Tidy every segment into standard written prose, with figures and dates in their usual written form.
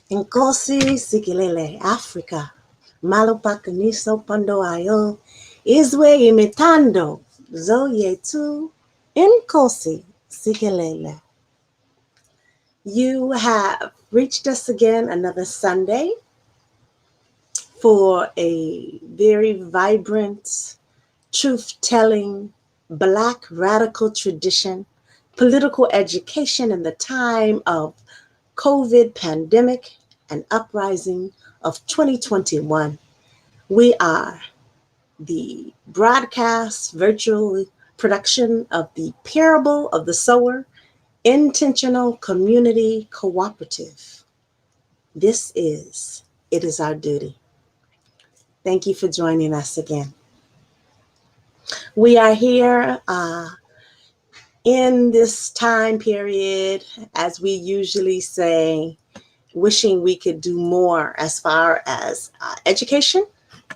Nkosi Sikilele, Africa. Malupakaniso Pando Ayo. Izwe imitando. Zoye tu. Nkosi Sikilele. You have reached us again another Sunday for a very vibrant, truth telling, Black radical tradition, political education in the time of COVID pandemic and uprising of 2021. We are the broadcast virtual production of the Parable of the Sower Intentional Community Cooperative. This is It Is Our Duty. Thank you for joining us again. We are here in this time period, as we usually say, wishing we could do more as far as education,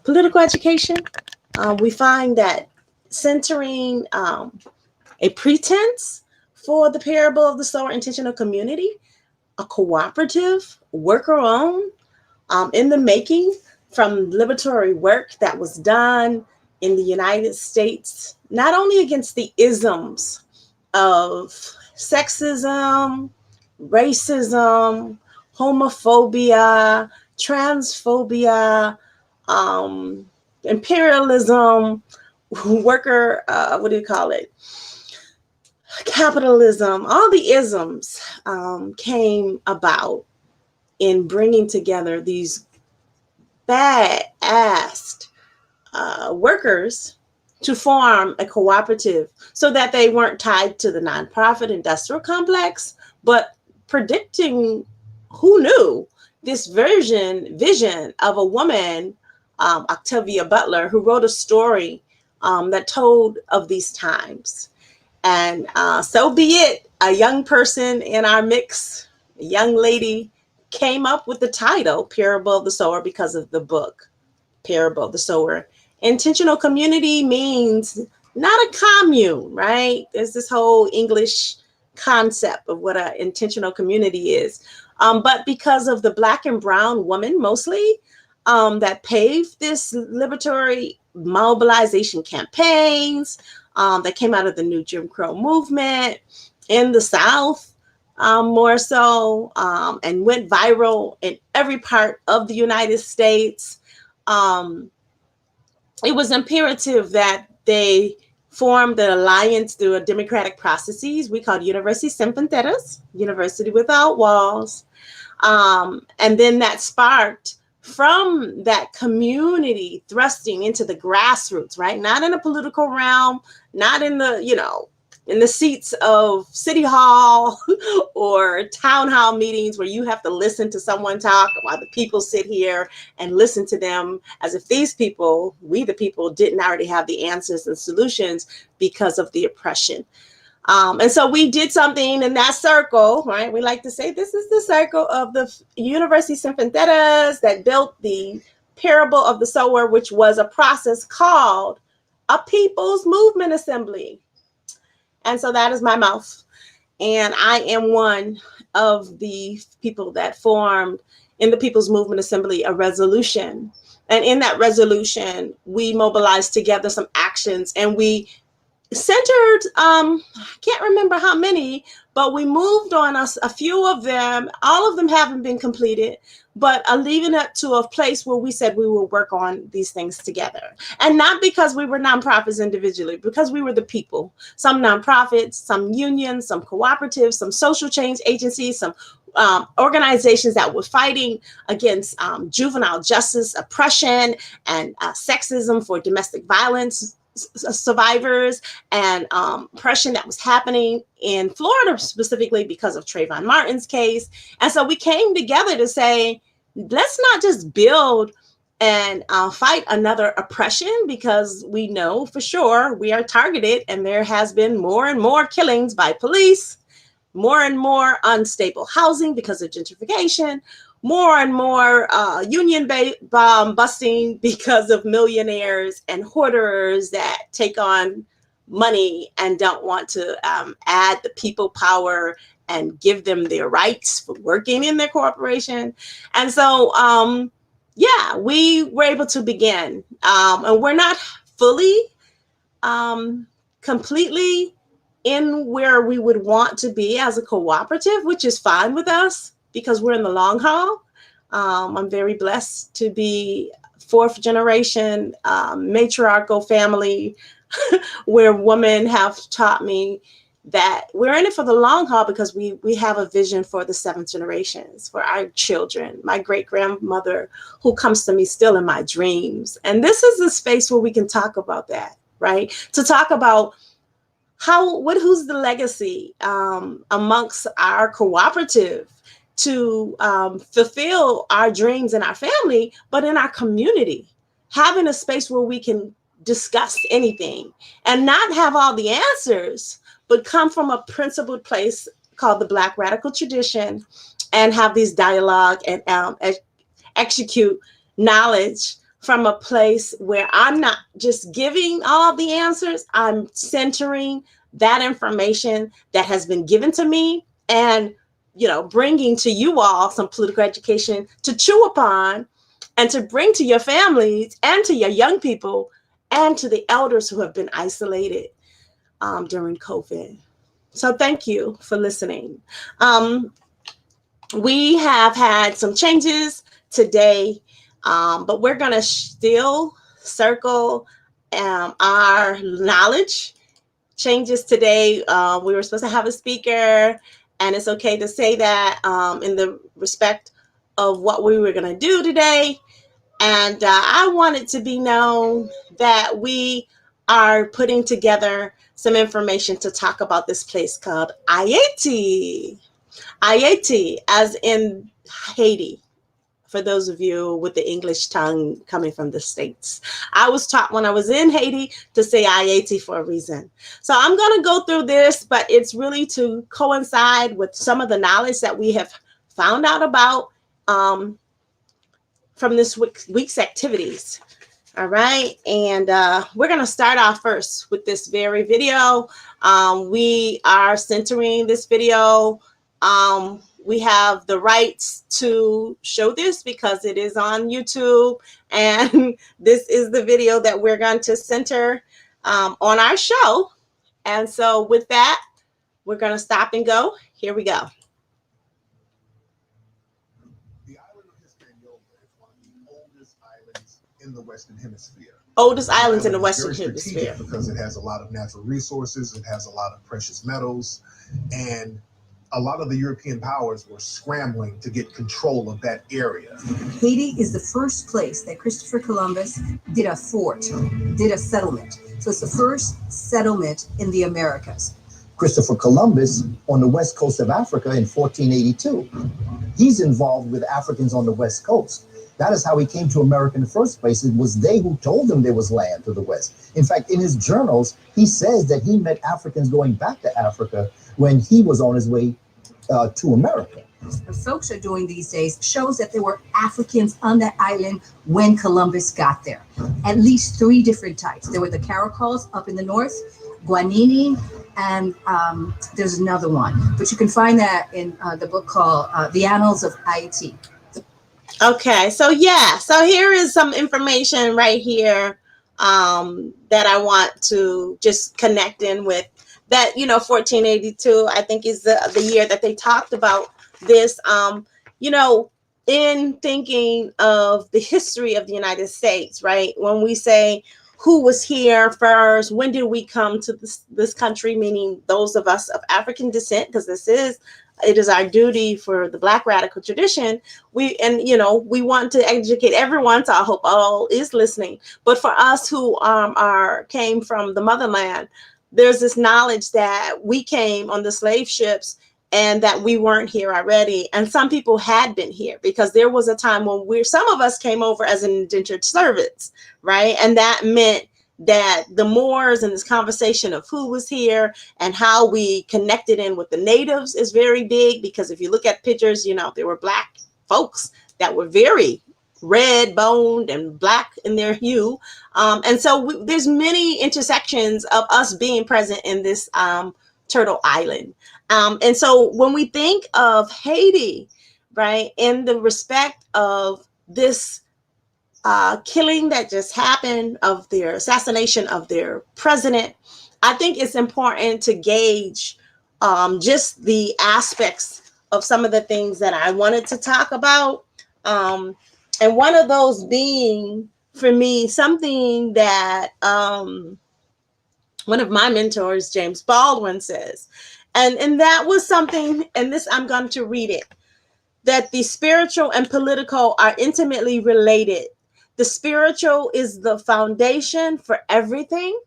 political education. We find that centering a pretense for the parable of the sower intentional community, a cooperative, worker owned, in the making from liberatory work that was done in the United States, not only against the isms of sexism, racism, homophobia, transphobia, um, imperialism, worker, what do you call it? Capitalism, all the isms came about in bringing together these bad-assed workers to form a cooperative so that they weren't tied to the nonprofit industrial complex, but predicting, who knew, this vision of a woman, Octavia Butler, who wrote a story that told of these times. And so be it, a young person in our mix, a young lady, came up with the title Parable of the Sower because of the book Parable of the Sower. Intentional community means not a commune, right? There's this whole English concept of what an intentional community is. But because of the Black and brown woman mostly that paved this liberatory mobilization campaigns that came out of the new Jim Crow movement in the South, more so, and went viral in every part of the United States. It was imperative that they formed an alliance through a democratic processes we called University Sin Fronteras, University Without Walls. And then that sparked from that community thrusting into the grassroots, right? Not in a political realm, not in the, in the seats of city hall or town hall meetings where you have to listen to someone talk while the people sit here and listen to them as if these people, we the people, didn't already have the answers and solutions because of the oppression. And so we did something in that circle, right? We like to say this is the circle of the University Sin Fronteras that built the Parable of the Sower, which was a process called a People's Movement Assembly. And so that is my mouth. And I am one of the people that formed in the People's Movement Assembly a resolution. And in that resolution, we mobilized together some actions, and we centered, I can't remember how many, but we moved on a few of them. All of them haven't been completed, but leaving it to a place where we said we will work on these things together. And not because we were nonprofits individually, because we were the people. Some nonprofits, some unions, some cooperatives, some social change agencies, some organizations that were fighting against juvenile justice oppression and sexism for domestic violence survivors, and oppression that was happening in Florida specifically because of Trayvon Martin's case. And so we came together to say, let's not just build and fight another oppression, because we know for sure we are targeted, and there has been more and more killings by police, more and more unstable housing because of gentrification, more and more union busting because of millionaires and hoarders that take on money and don't want to add the people power and give them their rights for working in their corporation. And so, yeah, we were able to begin. And we're not fully completely in where we would want to be as a cooperative, which is fine with us because we're in the long haul. I'm very blessed to be fourth generation matriarchal family where women have taught me that we're in it for the long haul because we have a vision for the seventh generations, for our children, my great grandmother who comes to me still in my dreams. And this is a space where we can talk about that, right? To talk about who's the legacy amongst our cooperative to fulfill our dreams in our family, but in our community, having a space where we can discuss anything and not have all the answers, but come from a principled place called the Black radical tradition and have these dialogue and execute knowledge from a place where I'm not just giving all the answers, I'm centering that information that has been given to me and, bringing to you all some political education to chew upon and to bring to your families and to your young people and to the elders who have been isolated during COVID. So thank you for listening. We have had some changes today, but we're going to still circle our knowledge changes today. We were supposed to have a speaker, and it's okay to say that in the respect of what we were going to do today. And I want it to be known that we are putting together some information to talk about this place called IAT. IAT, as in Haiti, for those of you with the English tongue coming from the States. I was taught when I was in Haiti to say IAT for a reason. So I'm going to go through this, but it's really to coincide with some of the knowledge that we have found out about from this week's activities. All right. And we're going to start off first with this very video. We are centering this video. We have the rights to show this because it is on YouTube. And this is the video that we're going to center on our show. And so with that, we're going to stop and go. Here we go. In the Western Hemisphere. Oldest islands in the Western Hemisphere. Because it has a lot of natural resources, it has a lot of precious metals, and a lot of the European powers were scrambling to get control of that area. Haiti is the first place that Christopher Columbus did a fort, did a settlement. So it's the first settlement in the Americas. Christopher Columbus on the west coast of Africa in 1482. He's involved with Africans on the west coast. That is how he came to America in the first place. It was they who told him there was land to the west. In fact, in his journals, he says that he met Africans going back to Africa when he was on his way to America. What folks are doing these days shows that there were Africans on that island when Columbus got there. At least 3 different types. There were the Caracals up in the north, Guanini, and there's another one. But you can find that in the book called The Annals of Haiti. Okay, so here is some information right here that I want to just connect in with. That 1482, I think, is the year that they talked about this. In thinking of the history of the United States, right? When we say who was here first, when did we come to this country? Meaning those of us of African descent, because it is our duty for the Black radical tradition. We want to educate everyone, so I hope all is listening. But for us who came from the motherland, there's this knowledge that we came on the slave ships and that we weren't here already. And some people had been here because there was a time when some of us came over as indentured servants, right? And that meant that the Moors and this conversation of who was here and how we connected in with the natives is very big, because if you look at pictures, there were Black folks that were very red boned and Black in their hue. And so there's many intersections of us being present in this Turtle Island. And so when we think of Haiti, right, in the respect of this killing that just happened, of their assassination of their president, I think it's important to gauge just the aspects of some of the things that I wanted to talk about. And one of those being, for me, something that one of my mentors, James Baldwin, says. And that was something, and this, I'm going to read it, that the spiritual and political are intimately related. The spiritual is the foundation for everything.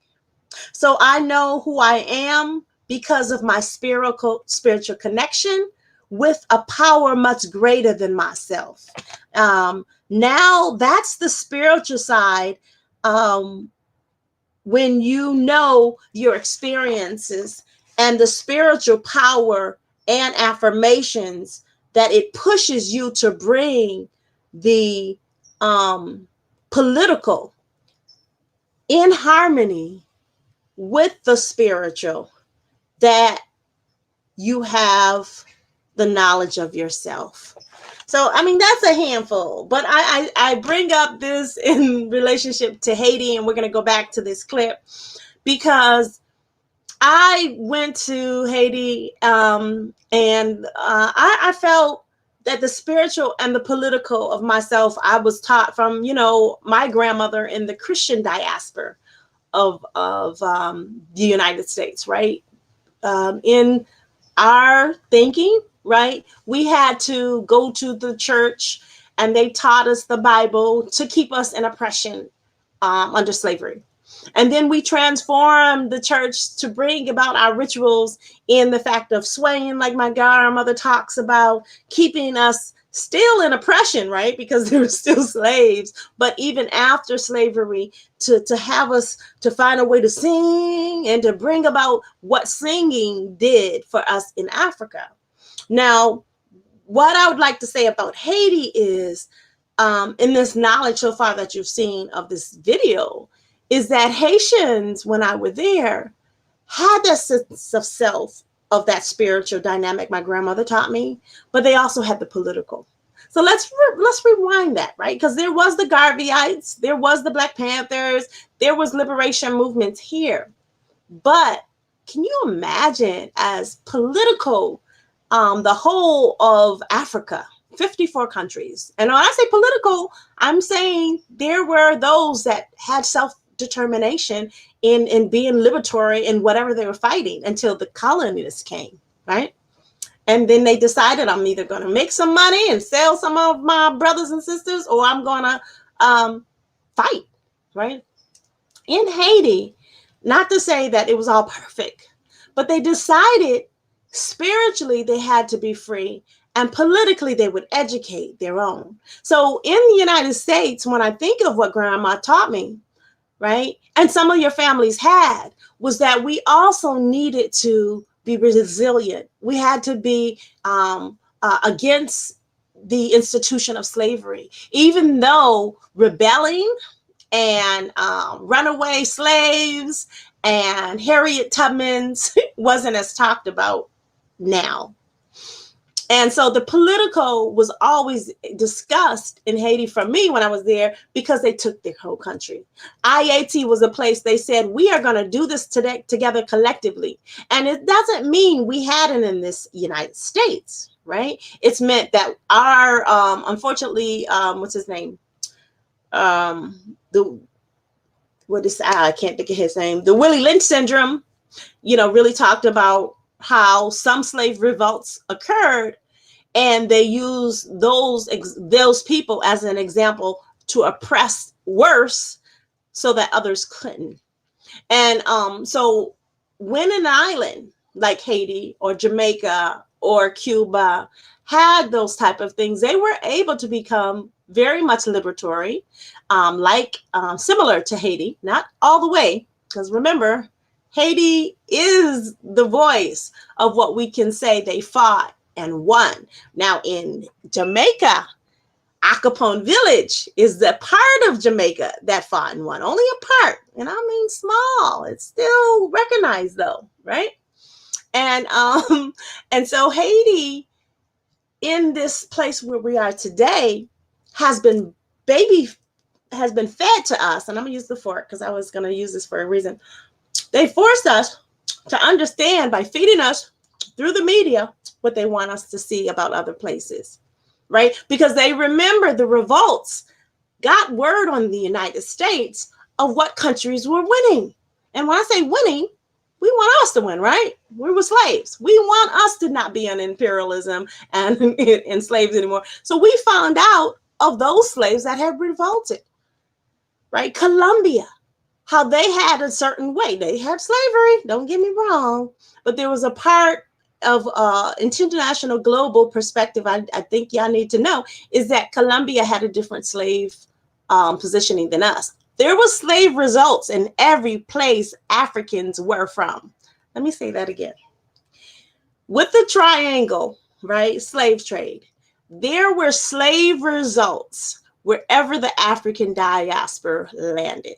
So I know who I am because of my spiritual connection with a power much greater than myself. Now that's the spiritual side. When you know your experiences and the spiritual power and affirmations that it pushes you to bring the political in harmony with the spiritual, that you have the knowledge of yourself. So, I mean, that's a handful, but I bring up this in relationship to Haiti, and we're going to go back to this clip because I went to Haiti, and I felt that the spiritual and the political of myself, I was taught from, my grandmother in the Christian diaspora of the United States, right? In our thinking, right, we had to go to the church, and they taught us the Bible to keep us in oppression under slavery. And then we transformed the church to bring about our rituals in the fact of swaying, like my grandmother talks about, keeping us still in oppression, right? Because they were still slaves. But even after slavery, to have us to find a way to sing and to bring about what singing did for us in Africa. Now, what I would like to say about Haiti is, in this knowledge so far that you've seen of this video, is that Haitians, when I were there, had that sense of self, of that spiritual dynamic my grandmother taught me, but they also had the political. So let's rewind that, right? Because there was the Garveyites, there was the Black Panthers, there was liberation movements here. But can you imagine as political, the whole of Africa, 54 countries. And when I say political, I'm saying there were those that had self-determination in being liberatory in whatever they were fighting until the colonists came, right? And then they decided, I'm either going to make some money and sell some of my brothers and sisters, or I'm going to fight, right? In Haiti, not to say that it was all perfect, but they decided spiritually they had to be free, and politically they would educate their own. So in the United States, when I think of what grandma taught me, right, and some of your families had, was that we also needed to be resilient. We had to be against the institution of slavery, even though rebelling and runaway slaves and Harriet Tubman's wasn't as talked about now. And so the political was always discussed in Haiti for me when I was there, because they took their whole country. IAT was a place they said, we are going to do this together collectively. And it doesn't mean we had it in this United States, right? It's meant that our, unfortunately, what's his name? I can't think of his name. The Willie Lynch syndrome, really talked about how some slave revolts occurred, and they use those people as an example to oppress worse so that others couldn't. And so when an island like Haiti or Jamaica or Cuba had those type of things, they were able to become very much liberatory, similar to Haiti, not all the way, because remember, Haiti is the voice of what we can say they fought and won. Now in Jamaica, Acapone Village is the part of Jamaica that fought and won, only a part, and I mean small. It's still recognized though, right? And and so Haiti, in this place where we are today, has been baby has been fed to us. And I'm gonna use the fork because I was gonna use this for a reason. They forced us to understand by feeding us through the media what they want us to see about other places, right? Because they remember the revolts got word on the United States of what countries were winning. And when I say winning, we want us to win, right? We were slaves. We want us to not be in imperialism and enslaved anymore. So we found out of those slaves that had revolted, right? Colombia, how they had a certain way. They had slavery, don't get me wrong, but there was a part of international global perspective I think y'all need to know is that Colombia had a different slave positioning than us. There was slave results in every place Africans were from. Let me say that again. With the triangle, right, slave trade, there were slave results wherever the African diaspora landed.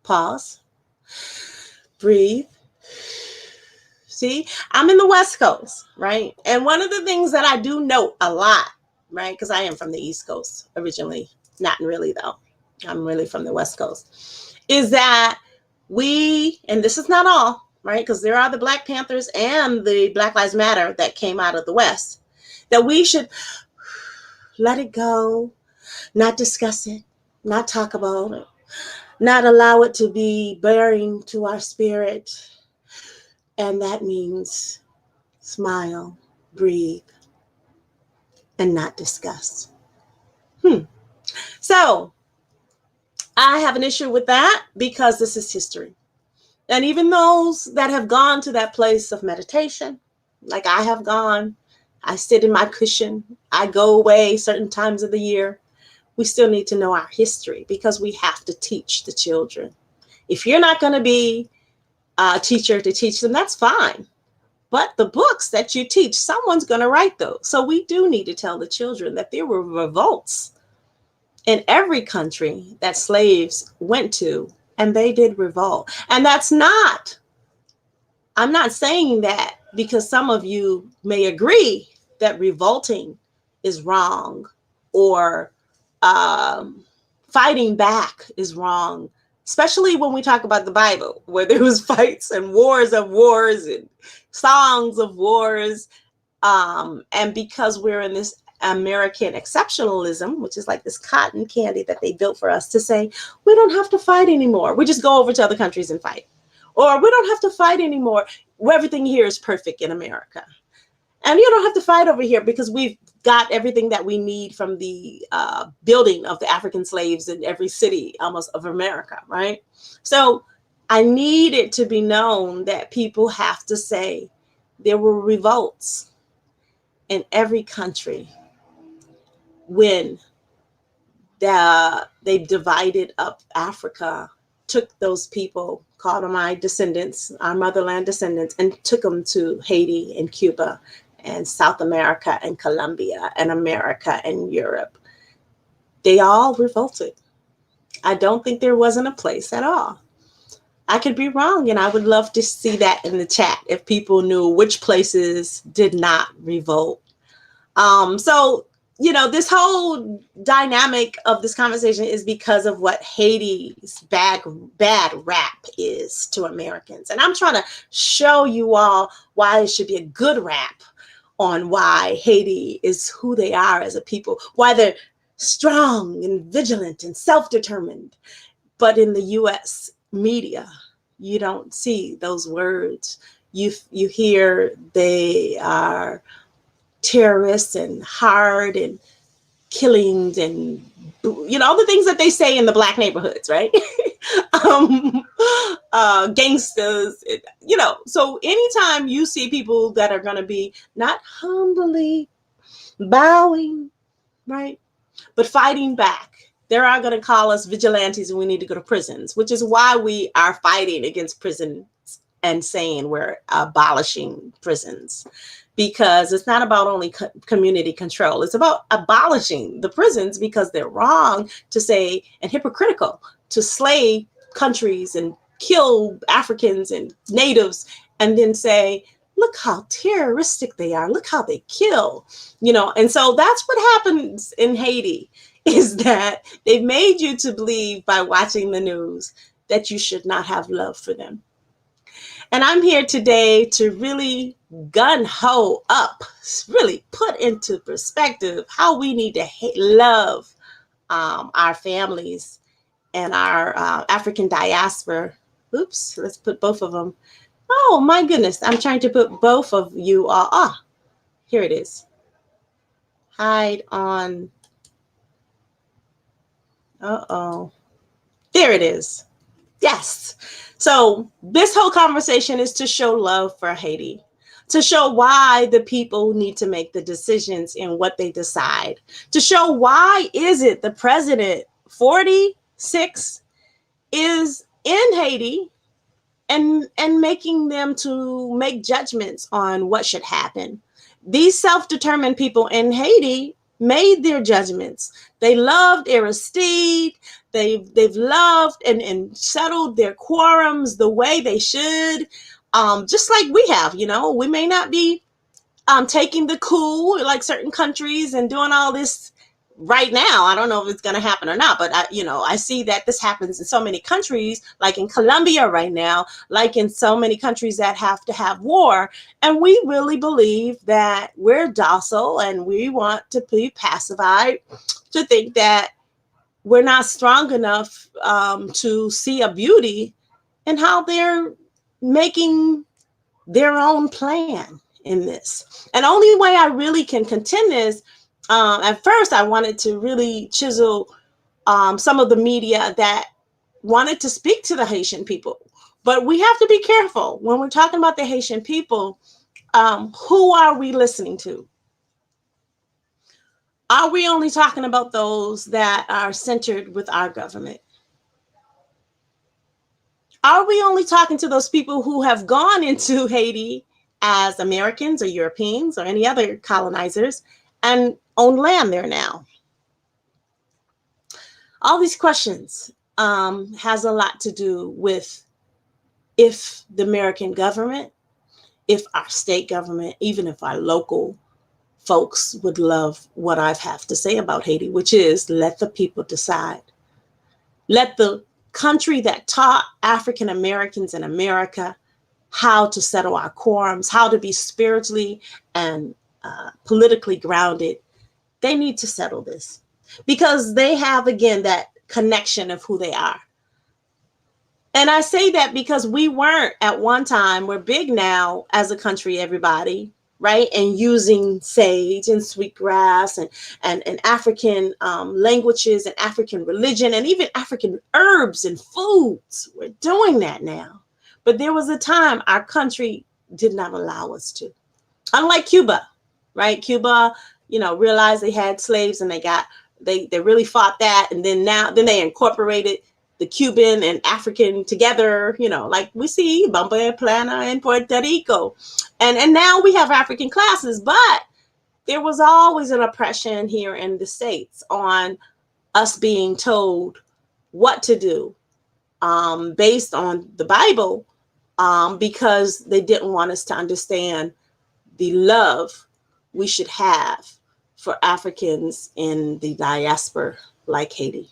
Pause, breathe. See, I'm in the West Coast, right? And one of the things that I do note a lot, right, because I am from the East Coast originally, not really though, I'm really from the West Coast, is that we, and this is not all, right, because there are the Black Panthers and the Black Lives Matter that came out of the West, that we should let it go, not discuss it, not talk about it, not allow it to be bearing to our spirit. And that means smile, breathe, and not discuss. So I have an issue with that because this is history. And even those that have gone to that place of meditation, like I have gone, I sit in my cushion, I go away certain times of the year, we still need to know our history because we have to teach the children. If you're not going to be a teacher to teach them, that's fine. But the books that you teach, someone's going to write those. So we do need to tell the children that there were revolts in every country that slaves went to, and they did revolt. And that's not, I'm not saying that because some of you may agree that revolting is wrong or fighting back is wrong, especially when we talk about the Bible, where there was fights and wars of wars and songs of wars. And because we're in this American exceptionalism, which is like this cotton candy that they built for us to say, we don't have to fight anymore. We just go over to other countries and fight. Or we don't have to fight anymore. Everything here is perfect in America. And you don't have to fight over here because we've got everything that we need from the building of the African slaves in every city almost of America, right? So I need it to be known that people have to say there were revolts in every country when they divided up Africa, took those people, called them my descendants, our motherland descendants, and took them to Haiti and Cuba and South America and Colombia and America and Europe. They all revolted. I don't think there wasn't a place at all. I could be wrong, and I would love to see that in the chat if people knew which places did not revolt. So, you know, this whole dynamic of this conversation is because of what Haiti's bad rap is to Americans. And I'm trying to show you all why it should be a good rap on why Haiti is who they are as a people, why they're strong and vigilant and self-determined. But in the US media, you don't see those words. You hear they are terrorists and hard and killings and, you know, all the things that they say in the Black neighborhoods, right? Gangsters, you know. So anytime you see people that are going to be not humbly bowing, right, but fighting back, they are going to call us vigilantes and we need to go to prisons, which is why we are fighting against prisons and saying we're abolishing prisons. Because it's not about only community control. It's about abolishing the prisons because they're wrong to say and hypocritical to slay countries and kill Africans and natives and then say, look how terroristic they are. Look how they kill, And so that's what happens in Haiti is that they've made you to believe by watching the news that you should not have love for them. And I'm here today to really gun ho up, really put into perspective how we need to love our families and our African diaspora. Oops, let's put both of them. Oh my goodness, I'm trying to put both of you all. Here it is. Hide on. Uh-oh. There it is. Yes. So this whole conversation is to show love for Haiti, to show why the people need to make the decisions in what they decide, to show why is it the president 46 is in Haiti and making them to make judgments on what should happen. These self-determined people in Haiti made their judgments. They loved Aristide. They've loved and settled their quorums the way they should, just like we have. We may not be taking the coup like certain countries and doing all this right now. I don't know if it's going to happen or not, but I see that this happens in so many countries, like in Colombia right now, like in so many countries that have to have war. And we really believe that we're docile and we want to be pacified, to think that we're not strong enough to see a beauty in how they're making their own plan in this. And only way I really can contend this, at first I wanted to really chisel some of the media that wanted to speak to the Haitian people. But we have to be careful when we're talking about the Haitian people. Who are we listening to? Are we only talking about those that are centered with our government? Are we only talking to those people who have gone into Haiti as Americans or Europeans or any other colonizers and own land there now? All these questions has a lot to do with if the American government, if our state government, even if our local folks would love what I have to say about Haiti, which is let the people decide. Let the country that taught African Americans in America how to settle our quorums, how to be spiritually and politically grounded, they need to settle this because they have, again, that connection of who they are. And I say that because we weren't at one time, we're big now as a country, everybody, right? And using sage and sweetgrass and African languages and African religion and even African herbs and foods. We're doing that now. But there was a time our country did not allow us to. Unlike Cuba, right? Cuba, realized they had slaves and they really fought that. And then they incorporated the Cuban and African together, like we see Bamba and Plana in Puerto Rico. And now we have African classes, but there was always an oppression here in the States on us being told what to do based on the Bible because they didn't want us to understand the love we should have for Africans in the diaspora like Haiti.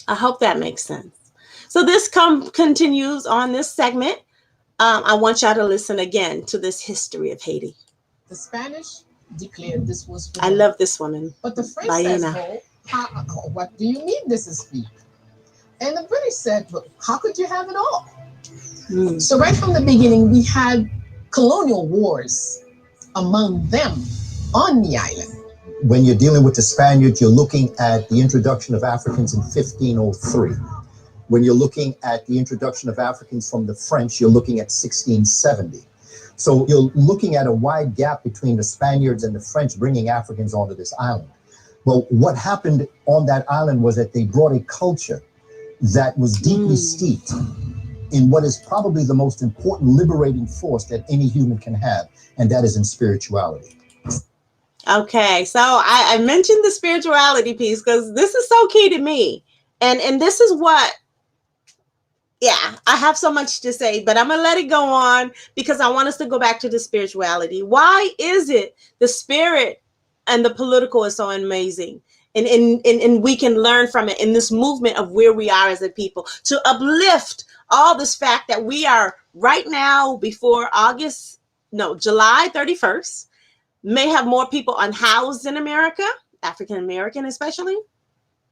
I hope that makes sense. So this continues on this segment. I want y'all to listen again to this history of Haiti. The Spanish declared this was for I them. love this woman. But the French says, what do you mean this is free? And the British said, well, how could you have it all? So right from the beginning, we had colonial wars among them on the island. When you're dealing with the Spaniards, you're looking at the introduction of Africans in 1503. When you're looking at the introduction of Africans from the French, you're looking at 1670. So you're looking at a wide gap between the Spaniards and the French bringing Africans onto this island. Well, what happened on that island was that they brought a culture that was deeply steeped in what is probably the most important liberating force that any human can have, and that is in spirituality. Okay, so I mentioned the spirituality piece because this is so key to me. And this is what Yeah, I have so much to say, but I'm going to let it go on because I want us to go back to the spirituality. Why is it the spirit and the political is so amazing? And we can learn from it in this movement of where we are as a people to uplift all this fact that we are right now before July 31st, may have more people unhoused in America, African American especially,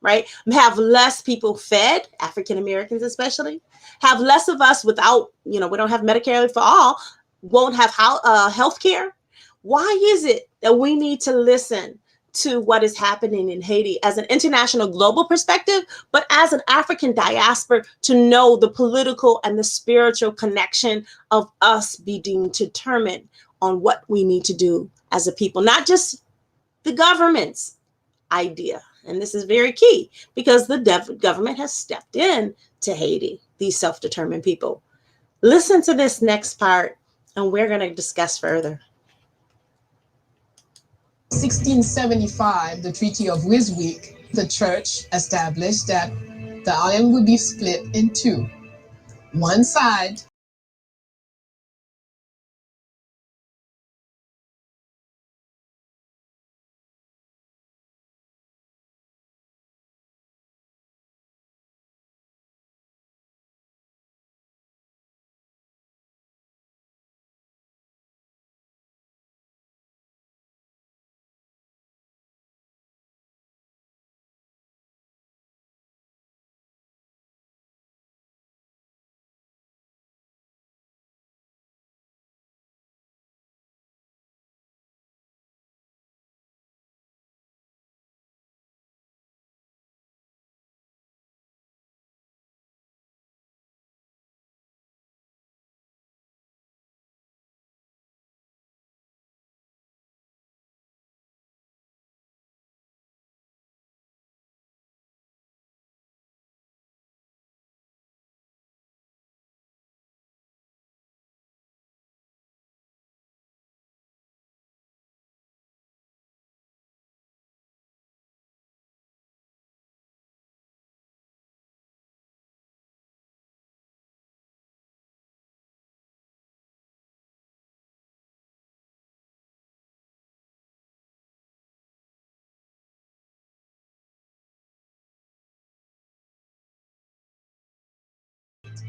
right? Have less people fed, African Americans especially, have less of us without, we don't have Medicare for all, won't have health care. Why is it that we need to listen to what is happening in Haiti as an international global perspective, but as an African diaspora to know the political and the spiritual connection of us being determined on what we need to do as a people, not just the government's idea. And this is very key because the government has stepped in to Haiti, these self-determined people. Listen to this next part and we're going to discuss further. 1675, the Treaty of Wiswick, the church established that the island would be split in two. One side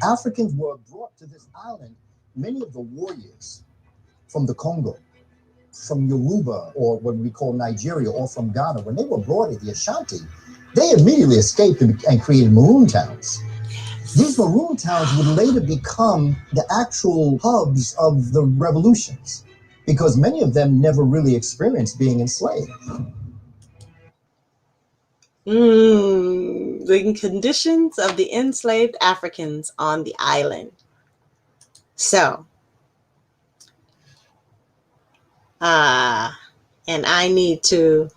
Africans were brought to this island. Many of the warriors from the Congo, from Yoruba, or what we call Nigeria, or from Ghana, when they were brought at the Ashanti, they immediately escaped and created maroon towns. These maroon towns would later become the actual hubs of the revolutions because many of them never really experienced being enslaved. The conditions of the enslaved Africans on the island. So, and I need to,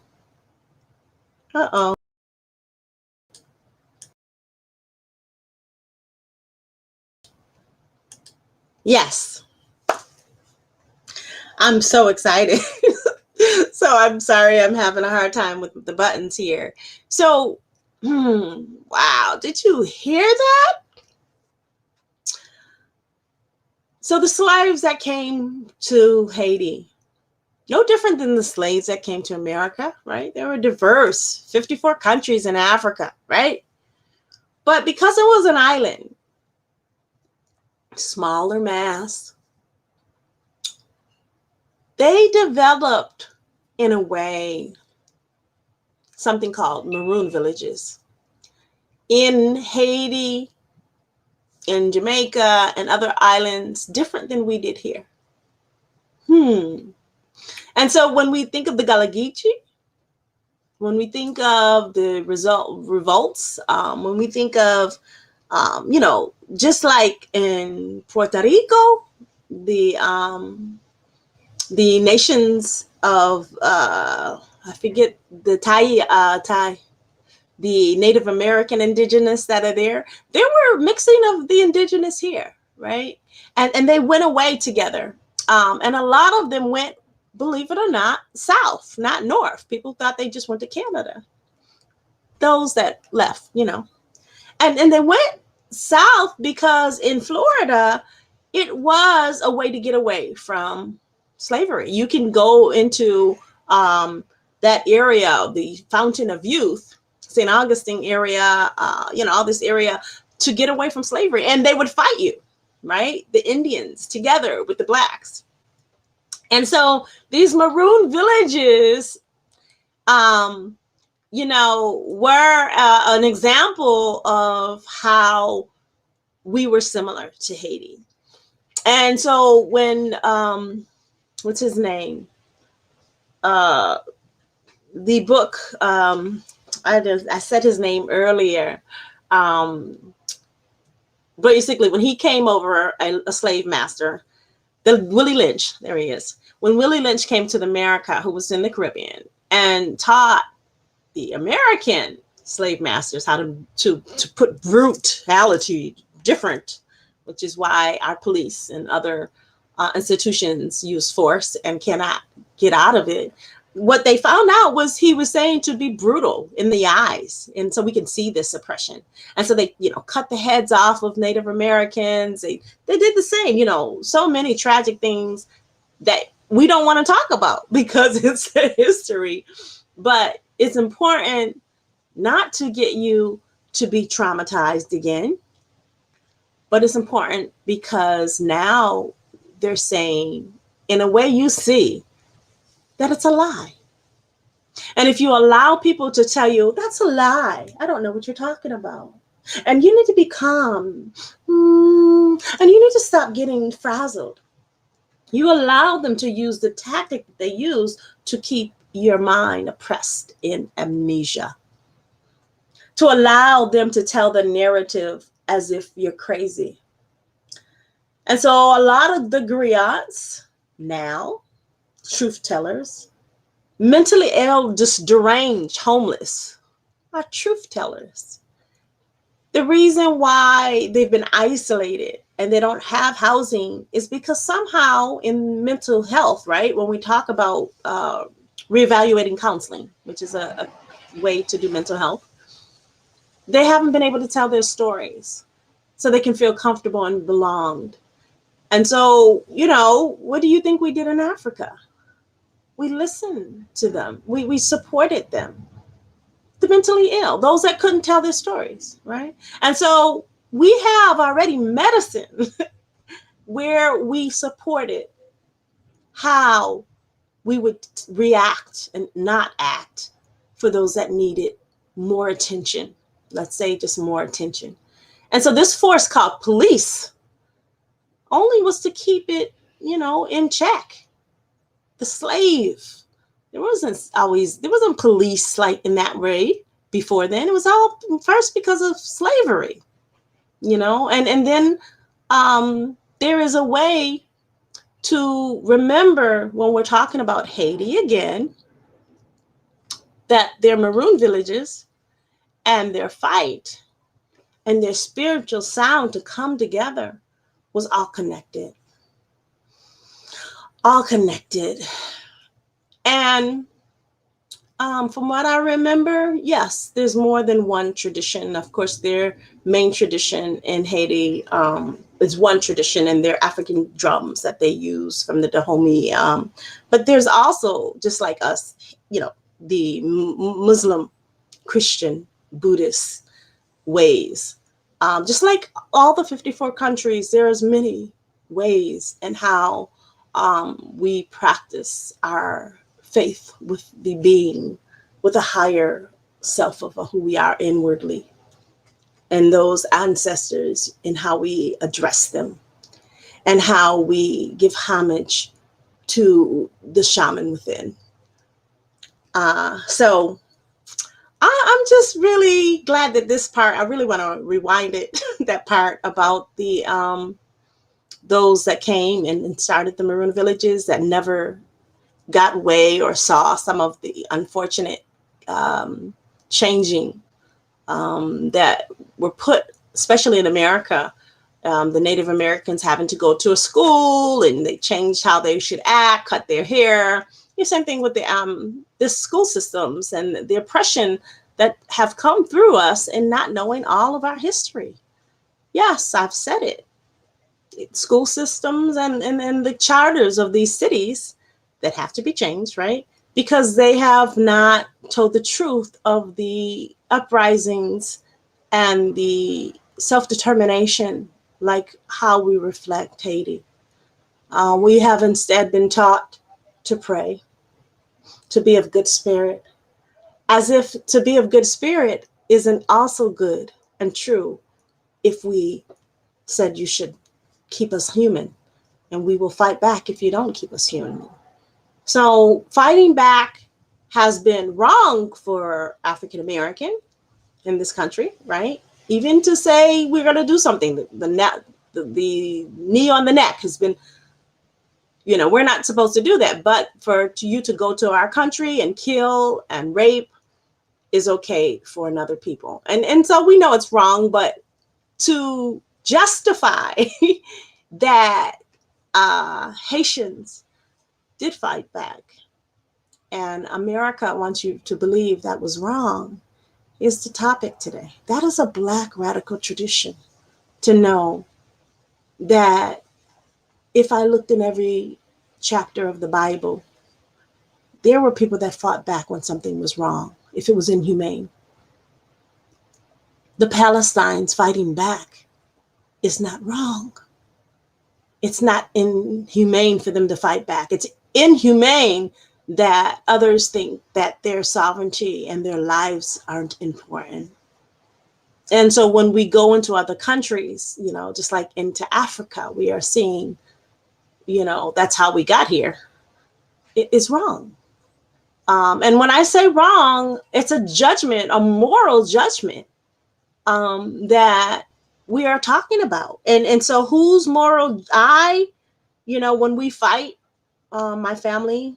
yes, I'm so excited. So I'm sorry, I'm having a hard time with the buttons here. So, wow, did you hear that? So the slaves that came to Haiti, no different than the slaves that came to America, right? They were diverse, 54 countries in Africa, right? But because it was an island, smaller mass, they developed in a way something called maroon villages in Haiti, in Jamaica, and other islands, different than we did here. And so when we think of the Galagichi, when we think of the revolts, when we think of, just like in Puerto Rico, the nations of, I forget the the Native American indigenous that are there, there were mixing of the indigenous here, right? And they went away together. And a lot of them went, believe it or not, south, not north. People thought they just went to Canada. Those that left, and they went south because in Florida, it was a way to get away from slavery. You can go into that area, the Fountain of Youth, St. Augustine area, all this area to get away from slavery. And they would fight you, right? The Indians together with the blacks. And so these maroon villages, were an example of how we were similar to Haiti. And so when, what's his name? The book, I said his name earlier. Basically, when he came over, a slave master, Willie Lynch, there he is. When Willie Lynch came to America, who was in the Caribbean, and taught the American slave masters how to put brutality different, which is why our police and other institutions use force and cannot get out of it. What they found out was he was saying to be brutal in the eyes. And so we can see this oppression. And so they, cut the heads off of Native Americans. They did the same, so many tragic things that we don't want to talk about because it's a history. But it's important not to get you to be traumatized again. But it's important because now they're saying, in a way you see, that it's a lie. And if you allow people to tell you, that's a lie, I don't know what you're talking about. And you need to be calm. And you need to stop getting frazzled. You allow them to use the tactic that they use to keep your mind oppressed in amnesia. To allow them to tell the narrative as if you're crazy. And so a lot of the griots now, truth tellers, mentally ill, just deranged, homeless, are truth tellers. The reason why they've been isolated and they don't have housing is because somehow in mental health, right, when we talk about reevaluating counseling, which is a way to do mental health, they haven't been able to tell their stories so they can feel comfortable and belonged. And so, what do you think we did in Africa? We listened to them. We supported them. The mentally ill, those that couldn't tell their stories, right? And so we have already medicine where we supported how we would react and not act for those that needed more attention. Let's say just more attention. And so this force called police only was to keep it, in check. The slave, there wasn't police like in that way before then. It was all first because of slavery, and then there is a way to remember when we're talking about Haiti again, that their maroon villages and their fight and their spiritual sound to come together was all connected. All connected. And from what I remember, yes, there's more than one tradition. Of course, their main tradition in Haiti is one tradition, and their African drums that they use from the Dahomey. But there's also, just like us, the Muslim, Christian, Buddhist ways. Just like all the 54 countries, there's many ways and how we practice our faith with the being, with a higher self of who we are inwardly, and those ancestors, and how we address them, and how we give homage to the shaman within. So I'm just really glad that this part, I really want to rewind it, that part about the those that came and started the Maroon villages that never got away or saw some of the unfortunate changing that were put, especially in America, the Native Americans having to go to a school, and they changed how they should act, cut their hair. The same thing with the school systems and the oppression that have come through us and not knowing all of our history. Yes, I've said it. School systems and the charters of these cities that have to be changed, right? Because they have not told the truth of the uprisings and the self-determination, like how we reflect Haiti. We have instead been taught to pray, to be of good spirit, as if to be of good spirit isn't also good and true if we said you should keep us human and we will fight back if you don't keep us human. So fighting back has been wrong for African American in this country, right? Even to say we're going to do something, the knee on the neck has been, we're not supposed to do that. But for you to go to our country and kill and rape is okay for another people. And so we know it's wrong, but to justify that Haitians did fight back and America wants you to believe that was wrong is the topic today. That is a Black radical tradition, to know that if I looked in every chapter of the Bible, there were people that fought back when something was wrong, if it was inhumane. The Palestinians fighting back is not wrong. It's not inhumane for them to fight back. It's inhumane that others think that their sovereignty and their lives aren't important. And so when we go into other countries, just like into Africa, we are seeing, that's how we got here. It is wrong. And when I say wrong, it's a judgment, a moral judgment that we are talking about. And so whose moral, when we fight, my family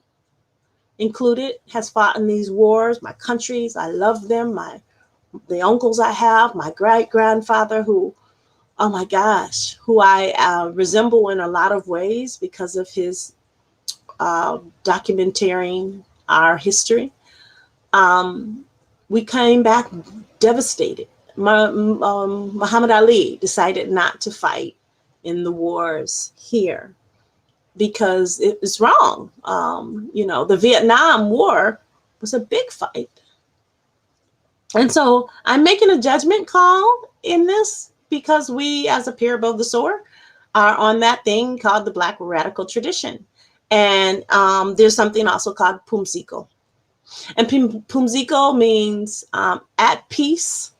included has fought in these wars, my countries, I love them, the uncles I have, my great grandfather who, oh my gosh, who I resemble in a lot of ways because of his documenting our history. We came back devastated. Muhammad Ali decided not to fight in the wars here because it was wrong. The Vietnam War was a big fight. And so I'm making a judgment call in this because we, as a peer above the Sower, are on that thing called the Black radical tradition. And there's something also called Pumziko. And Pumziko means at peace,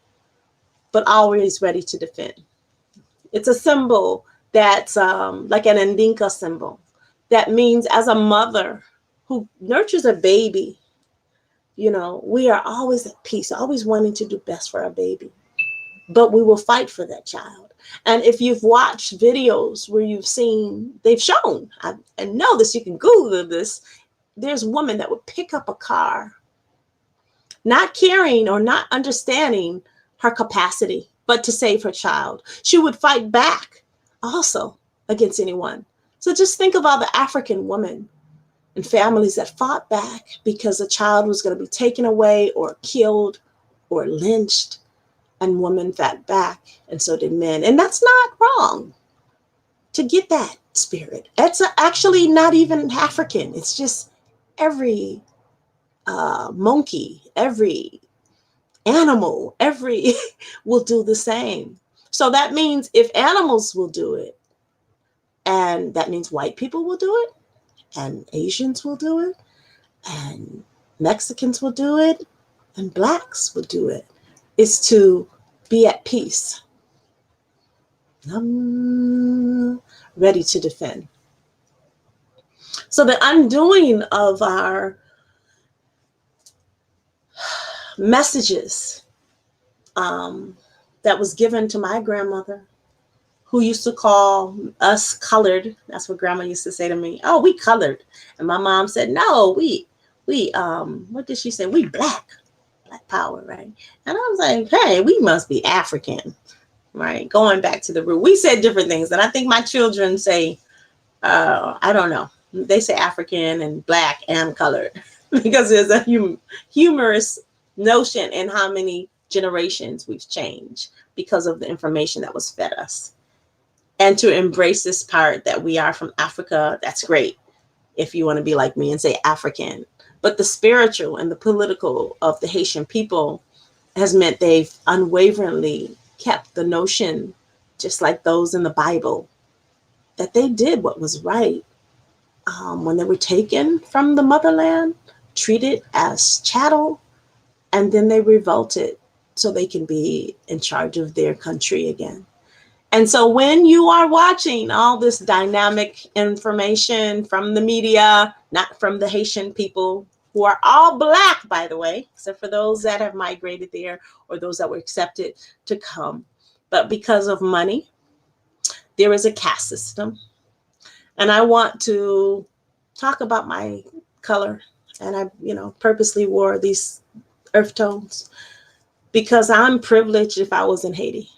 but always ready to defend. It's a symbol that's like an Ndinka symbol. That means as a mother who nurtures a baby, we are always at peace, always wanting to do best for our baby. But we will fight for that child. And if you've watched videos where they've shown, and know this, you can Google this, there's a woman that would pick up a car, not caring or not understanding her capacity, but to save her child. She would fight back also against anyone. So just think of all the African women and families that fought back because a child was going to be taken away or killed or lynched, and women fought back, and so did men. And that's not wrong to get that spirit. It's actually not even African. It's just every monkey, every animal, every will do the same. So that means if animals will do it, and that means white people will do it, and Asians will do it, and Mexicans will do it, and Blacks will do it, is to be at peace, ready to defend. So the undoing of our messages that was given to my grandmother, who used to call us colored. That's what grandma used to say to me. Oh, we colored. And my mom said, no, we what did she say? We black power, right? And I was like, hey, we must be African, right? Going back to the root. We said different things. And I think my children say, I don't know. They say African and black and colored because there's a humorous notion in how many generations we've changed because of the information that was fed us. And to embrace this part that we are from Africa, that's great if you want to be like me and say African. But the spiritual and the political of the Haitian people has meant they've unwaveringly kept the notion, just like those in the Bible, that they did what was right when they were taken from the motherland, treated as chattel, and then they revolted so they can be in charge of their country again. And so when you are watching all this dynamic information from the media, not from the Haitian people, who are all Black, by the way, except for those that have migrated there or those that were accepted to come. But because of money, there is a caste system. And I want to talk about my color. And I, purposely wore these earth tones because I'm privileged if I was in Haiti.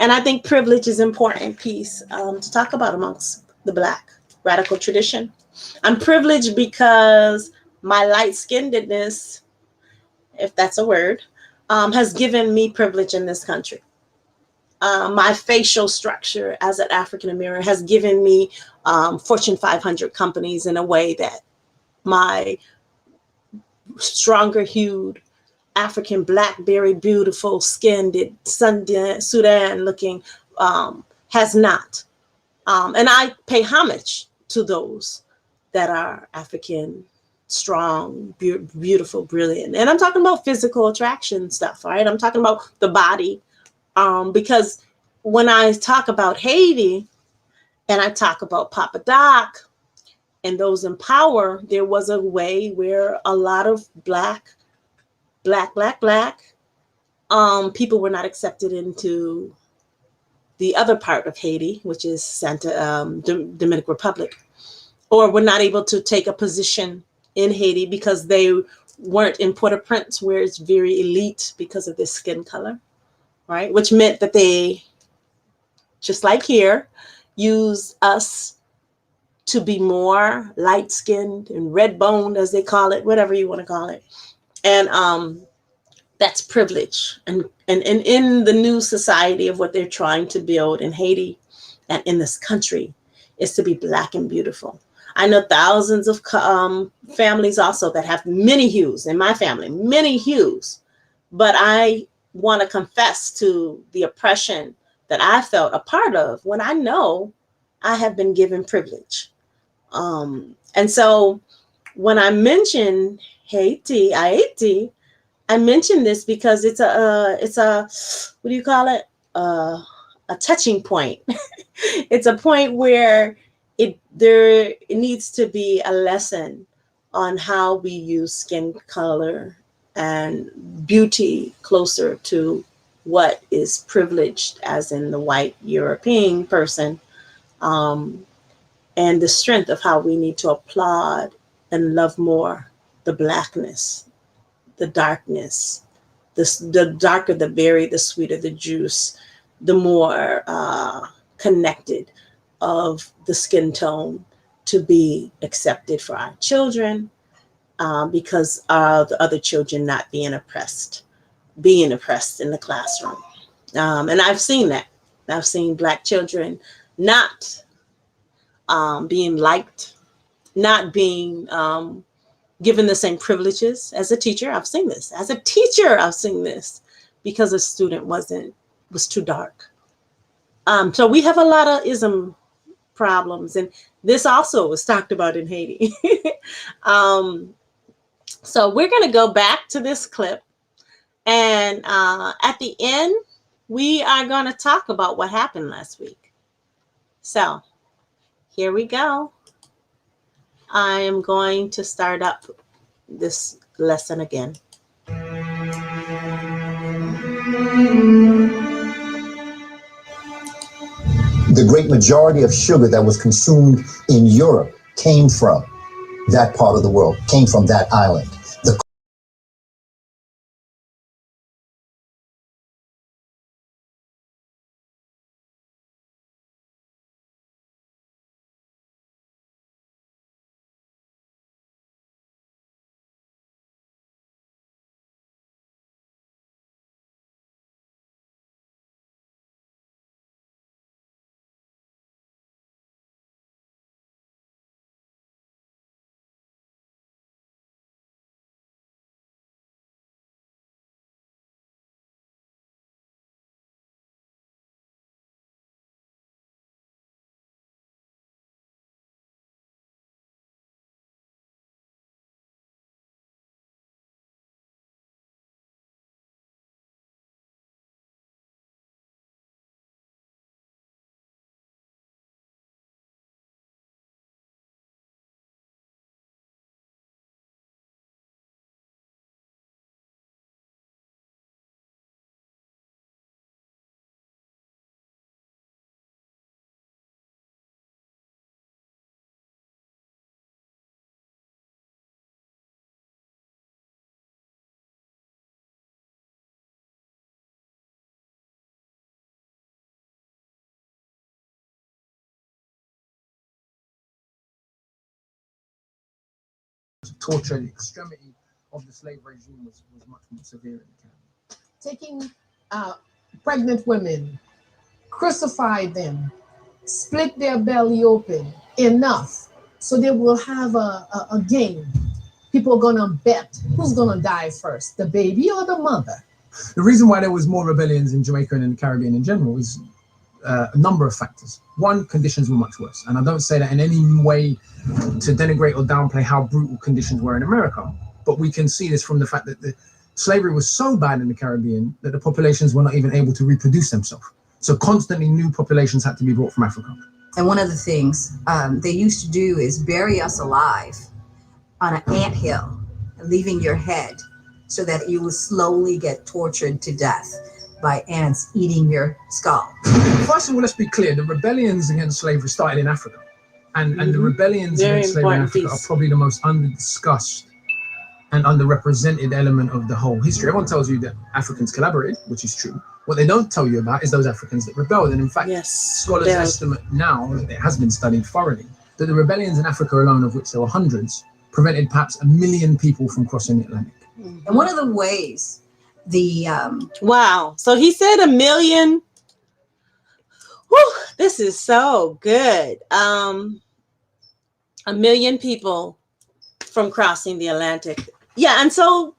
And I think privilege is an important piece to talk about amongst the Black radical tradition. I'm privileged because my light-skinnedness, if that's a word, has given me privilege in this country. My facial structure as an African American has given me Fortune 500 companies in a way that my stronger hued African Black, very beautiful skinned, Sudan looking has not. And I pay homage to those that are African, strong, beautiful, brilliant. And I'm talking about physical attraction stuff, right? I'm talking about the body. Because when I talk about Haiti and I talk about Papa Doc and those in power, there was a way where a lot of Black people were not accepted into the other part of Haiti, which is Dominican Republic, or were not able to take a position in Haiti because they weren't in Port-au-Prince, where it's very elite because of their skin color, right? Which meant that they, just like here, use us to be more light-skinned and red-boned, as they call it, whatever you want to call it. And that's privilege. And in the new society of what they're trying to build in Haiti and in this country is to be Black and beautiful. I know thousands of families also that have many hues in my family, many hues. But I want to confess to the oppression that I felt a part of when I know I have been given privilege. And so when I mention Haiti, I mention this because it's a what do you call it? A touching point. It's a point where it needs to be a lesson on how we use skin color and beauty closer to what is privileged, as in the white European person, and the strength of how we need to applaud and love more the Blackness, the darkness, the darker the berry, the sweeter the juice, the more connected of the skin tone to be accepted for our children, because of the other children not being oppressed in the classroom. And I've seen that. I've seen Black children not being liked, not being given the same privileges as a teacher. I've seen this. As a teacher, I've seen this because a student was too dark. So we have a lot of ism problems, and this also was talked about in Haiti. So we're going to go back to this clip, and at the end, we are going to talk about what happened last week. So here we go. I am going to start up this lesson again. The great majority of sugar that was consumed in Europe came from that part of the world, came from that island. The torture, the extremity of the slave regime was much more severe in the Caribbean. Taking pregnant women, crucify them, split their belly open enough so they will have a game. People are gonna bet who's gonna die first, the baby or the mother. The reason why there was more rebellions in Jamaica and in the Caribbean in general is a number of factors. One, conditions were much worse. And I don't say that in any way to denigrate or downplay how brutal conditions were in America. But we can see this from the fact that the slavery was so bad in the Caribbean that the populations were not even able to reproduce themselves. So constantly new populations had to be brought from Africa. And one of the things they used to do is bury us alive on an anthill, leaving your head so that you would slowly get tortured to death by ants eating your skull. First of all, let's be clear, the rebellions against slavery started in Africa. And the rebellions Very against slavery in important Africa piece. are probably the most under-discussed and underrepresented element of the whole history. Everyone tells you that Africans collaborated, which is true. What they don't tell you about is those Africans that rebelled. And in fact, Yes, scholars rebelled. estimate now, it has been studied thoroughly, that the rebellions in Africa alone, of which there were hundreds, prevented perhaps 1 million people from crossing the Atlantic. And one of the ways the Wow. So he said 1 million. Whew, this is so good. 1 million people from crossing the Atlantic. Yeah, and so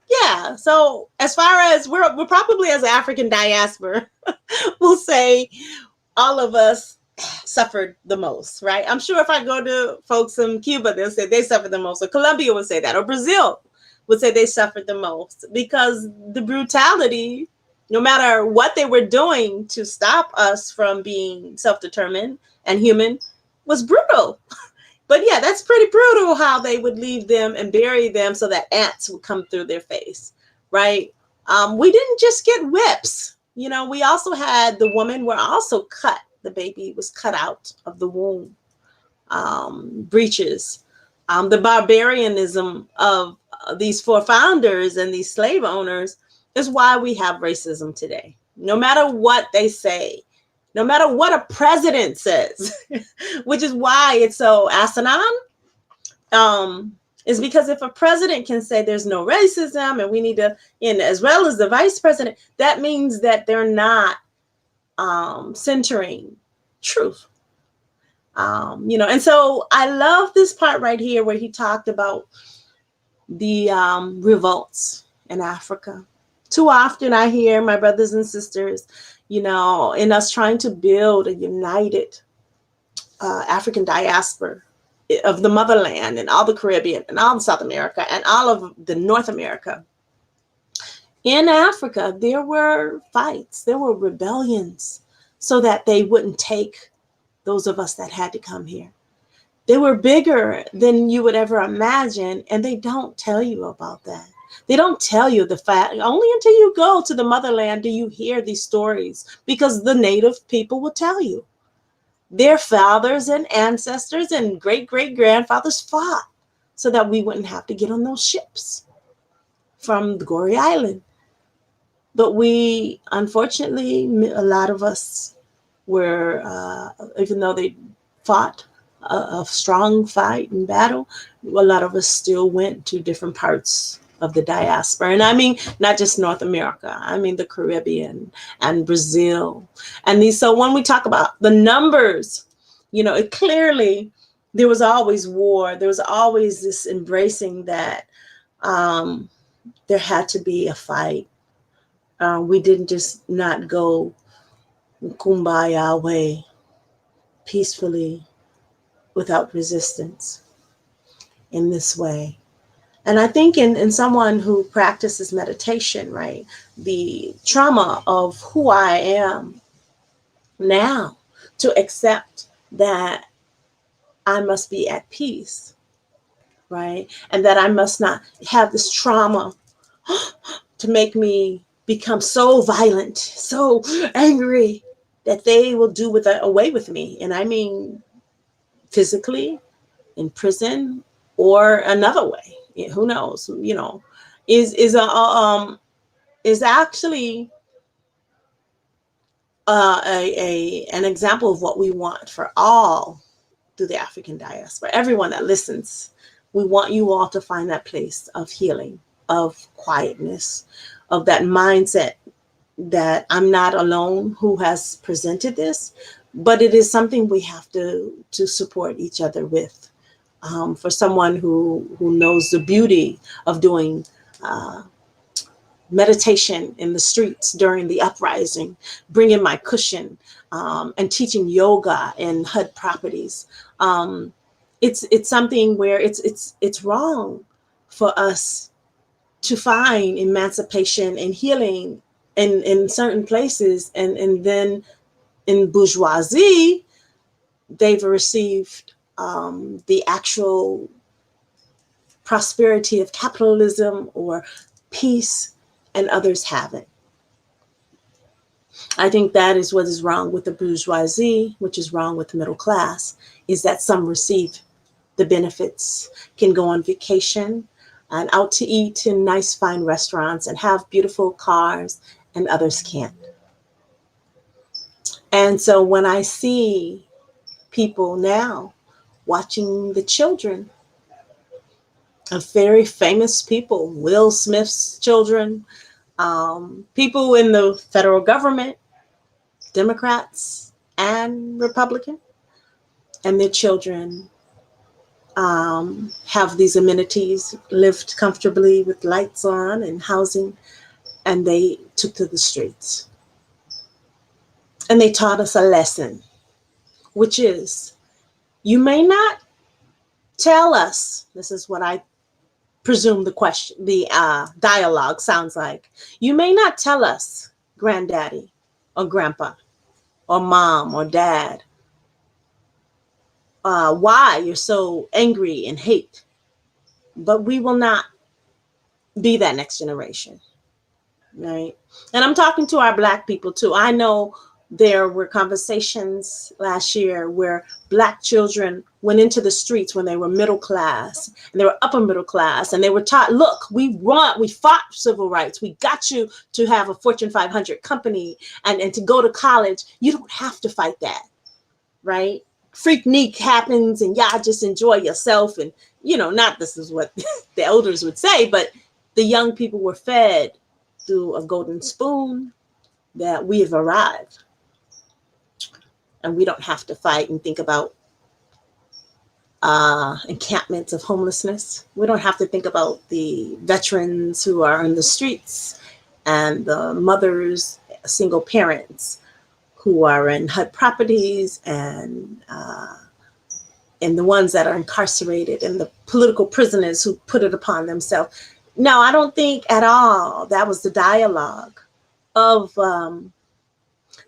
so as far as we're probably as African diaspora, we'll say all of us suffered the most, right? I'm sure if I go to folks in Cuba, they'll say they suffered the most, or Colombia would say that, or Brazil would say they suffered the most, because the brutality, no matter what they were doing to stop us from being self-determined and human, was brutal. But yeah, that's pretty brutal how they would leave them and bury them so that ants would come through their face, right? We didn't just get whips. You know, we also had the women were also cut. The baby was cut out of the womb, breaches. The barbarianism of these four founders and these slave owners is why we have racism today. No matter what they say, no matter what a president says, which is why it's so asinine, is because if a president can say there's no racism and we need to, and as well as the vice president, that means that they're not centering truth. And so I love this part right here where he talked about the revolts in Africa. Too often I hear my brothers and sisters, in us trying to build a united African diaspora of the motherland and all the Caribbean and all of South America and all of the North America. In Africa, there were fights, there were rebellions so that they wouldn't take those of us that had to come here. They were bigger than you would ever imagine, and they don't tell you about that. They don't tell you the fact. Only until you go to the motherland do you hear these stories, because the native people will tell you. Their fathers and ancestors and great-great-grandfathers fought so that we wouldn't have to get on those ships from the Goree Island. But we, unfortunately, a lot of us were, even though they fought a strong fight and battle, a lot of us still went to different parts of the diaspora. And I mean, not just North America, I mean the Caribbean and Brazil. And so when we talk about the numbers, it clearly, there was always war. There was always this embracing that there had to be a fight. We didn't just not go kumbaya way peacefully without resistance in this way. And I think in someone who practices meditation, right, the trauma of who I am now, to accept that I must be at peace, right, and that I must not have this trauma to make me become so violent, so angry that they will do away with me. And I mean physically, in prison, or another way. Who knows? Is actually an example of what we want for all through the African diaspora. Everyone that listens We want you all to find that place of healing, of quietness, of that mindset that I'm not alone who has presented this, but it is something we have to support each other with. For someone who knows the beauty of doing meditation in the streets during the uprising, bringing my cushion, and teaching yoga in HUD properties. It's something where it's wrong for us to find emancipation and healing in certain places, and then in bourgeoisie they've received the actual prosperity of capitalism or peace, and others haven't. I think that is what is wrong with the bourgeoisie, which is wrong with the middle class, is that some receive the benefits, can go on vacation and out to eat in nice fine restaurants and have beautiful cars, and others can't. And so when I see people now watching the children of very famous people, Will Smith's children, people in the federal government, Democrats and Republican, and their children have these amenities, lived comfortably with lights on and housing, and they took to the streets. And they taught us a lesson, which is, you may not tell us, this is what I presume the dialogue sounds like. You may not tell us, granddaddy or grandpa or mom or dad, why you're so angry and hate, but we will not be that next generation, right? And I'm talking to our Black people too. I know there were conversations last year where Black children went into the streets when they were middle class and they were upper middle class, and they were taught, look, we fought civil rights. We got you to have a Fortune 500 company and to go to college. You don't have to fight that, right? Freaknik happens and y'all just enjoy yourself. And, not this is what the elders would say, but the young people were fed through a golden spoon that we have arrived. And we don't have to fight and think about encampments of homelessness. We don't have to think about the veterans who are in the streets and the mothers, single parents who are in HUD properties, and the ones that are incarcerated, and the political prisoners who put it upon themselves. No, I don't think at all that was the dialogue of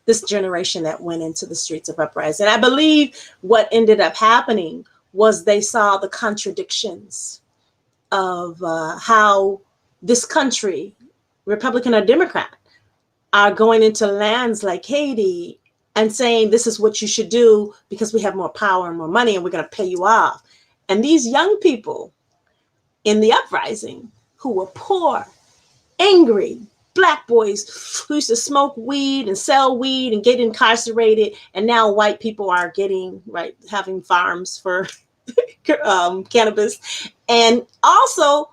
this generation that went into the streets of uprising. I believe what ended up happening was they saw the contradictions of how this country, Republican or Democrat, are going into lands like Haiti and saying, this is what you should do because we have more power and more money and we're going to pay you off. And these young people in the uprising who were poor, angry, Black boys who used to smoke weed and sell weed and get incarcerated. And now white people are having farms for cannabis. And also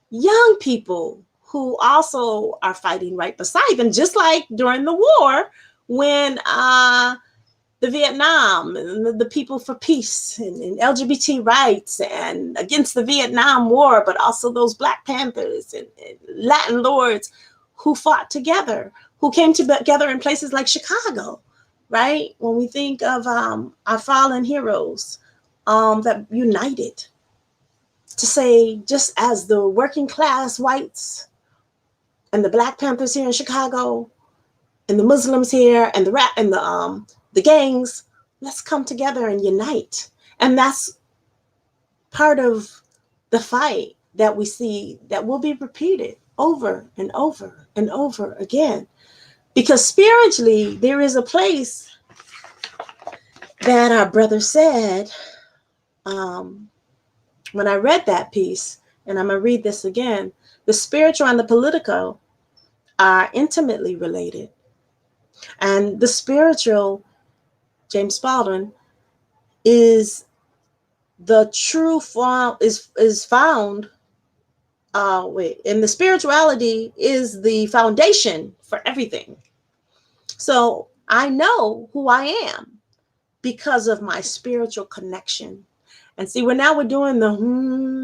young people who also are fighting right beside them, just like during the war when the Vietnam and the people for peace and LGBT rights and against the Vietnam War, but also those Black Panthers and Latin Lords who fought together, who came together in places like Chicago, right? When we think of our fallen heroes that united to say, just as the working class whites and the Black Panthers here in Chicago and the Muslims here and the gangs, let's come together and unite. And that's part of the fight that we see that will be repeated over and over and over again. Because spiritually, there is a place that our brother said, when I read that piece, and I'm going to read this again, the spiritual and the political are intimately related. And the spiritual, James Baldwin, is the true form is found. And the spirituality is the foundation for everything. So I know who I am because of my spiritual connection. And see, we're doing the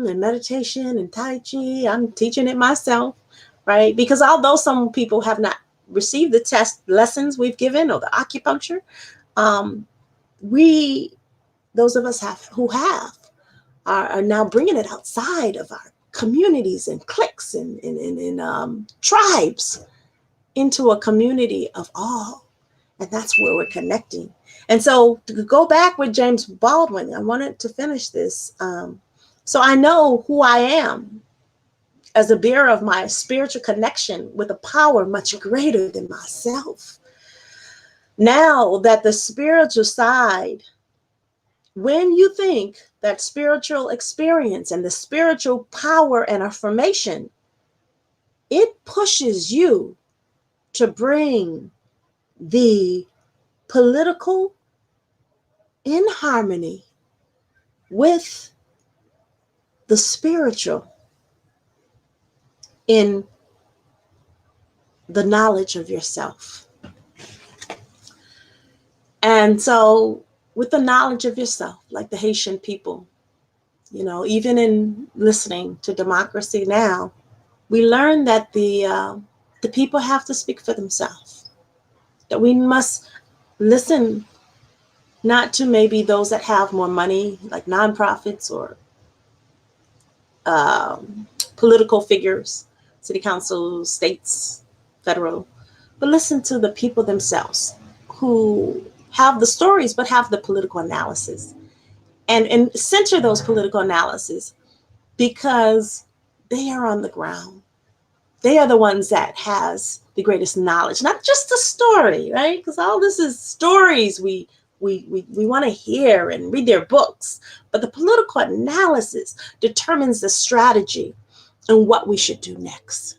and meditation and Tai Chi. I'm teaching it myself, right? Because although some people have not received the test lessons we've given or the acupuncture, we, those of us who have, are now bringing it outside of our communities and cliques and tribes into a community of all. And that's where we're connecting. And so to go back with James Baldwin, I wanted to finish this. So I know who I am as a bearer of my spiritual connection with a power much greater than myself. Now that the spiritual side, when you think that spiritual experience and the spiritual power and affirmation, it pushes you to bring the political in harmony with the spiritual in the knowledge of yourself. And so with the knowledge of yourself, like the Haitian people, even in listening to Democracy Now, we learn that the people have to speak for themselves, that we must listen not to maybe those that have more money, like nonprofits or political figures, city councils, states, federal, but listen to the people themselves who have the stories but have the political analysis, and center those political analysis because they are on the ground. They are the ones that has the greatest knowledge, not just the story, right? Because all this is stories we want to hear and read their books, but the political analysis determines the strategy and what we should do next.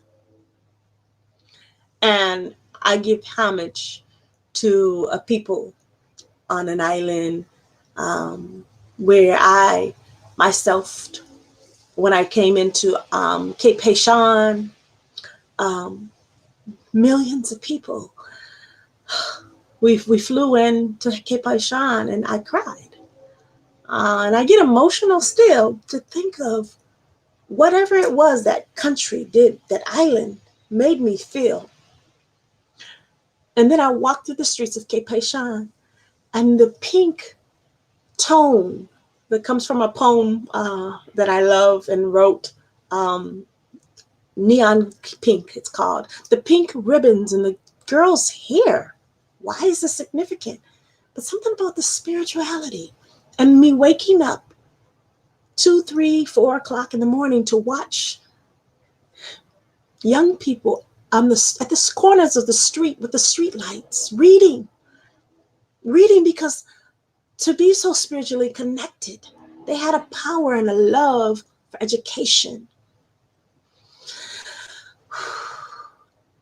And I give homage to a people on an island where I myself, when I came into Cape Haitian, millions of people. We flew into Cape Haitian and I cried. And I get emotional still to think of whatever it was that country did, that island made me feel. And then I walked through the streets of Cape Haitian and the pink tone that comes from a poem that I love and wrote, Neon Pink, it's called. The pink ribbons and the girl's hair. Why is this significant? But something about the spirituality and me waking up 2, 3, 4 o'clock in the morning to watch young people at the corners of the street with the street lights, reading because to be so spiritually connected, they had a power and a love for education.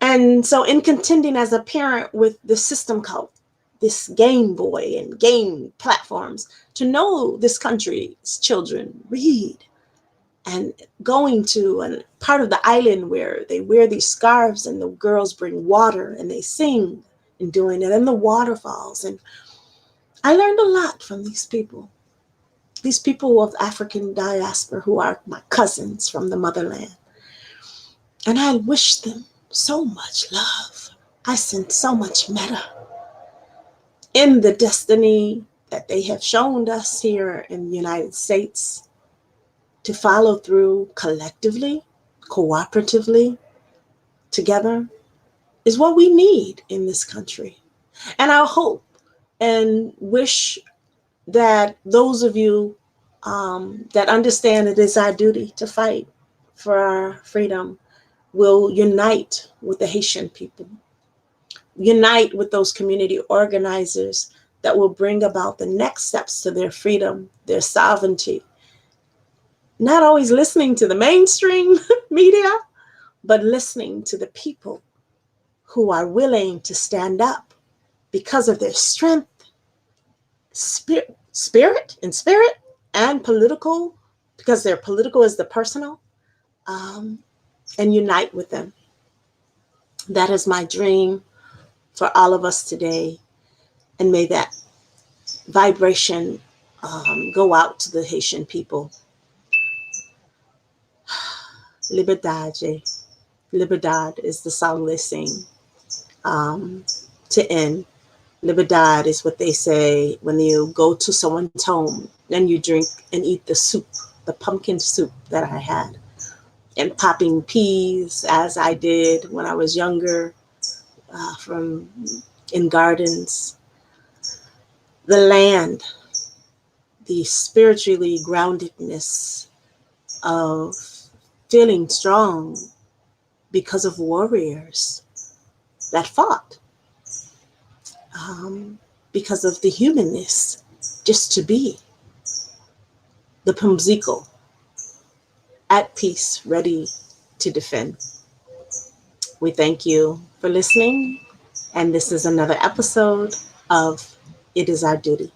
And so in contending as a parent with the system called this Game Boy and game platforms, to know this country's children read, and going to a part of the island where they wear these scarves and the girls bring water and they sing and doing it, and the waterfalls. And I learned a lot from these people of African diaspora who are my cousins from the motherland. And I wish them so much love. I sent so much metta in the destiny that they have shown us here in the United States to follow through collectively, cooperatively, together is what we need in this country. And I hope and wish that those of you that understand it is our duty to fight for our freedom will unite with the Haitian people, unite with those community organizers that will bring about the next steps to their freedom, their sovereignty. Not always listening to the mainstream media, but listening to the people who are willing to stand up because of their strength, spirit, and political, because their political is the personal, and unite with them. That is my dream for all of us today. And may that vibration go out to the Haitian people. Liberdade. Liberdad is the song they sing to end. Liberdad is what they say when you go to someone's home and you drink and eat the soup, the pumpkin soup that I had, and popping peas as I did when I was younger from in gardens. The land, the spiritually groundedness of feeling strong because of warriors that fought, because of the humanness, just to be the Pumziko, at peace, ready to defend. We thank you for listening, and this is another episode of It Is Our Duty.